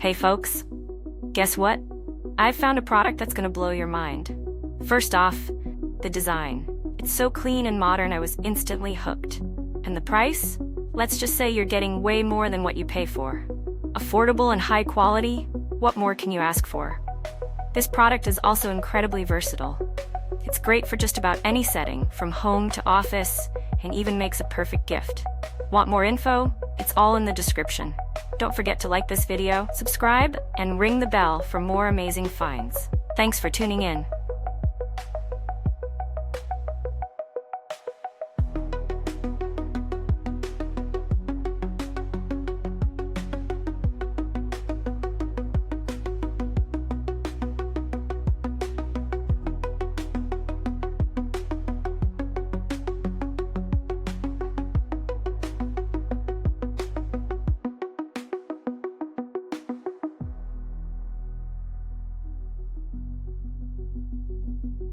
Hey folks, guess what? I've found a product that's gonna blow your mind. First off, the design. It's so clean and modern I was instantly hooked. And the price? Let's just say you're getting way more than what you pay for. Affordable and high quality, what more can you ask for? This product is also incredibly versatile. It's great for just about any setting, from home to office, and even makes a perfect gift. Want more info? It's all in the description. Don't forget to like this video, subscribe, and ring the bell for more amazing finds. Thanks for tuning in.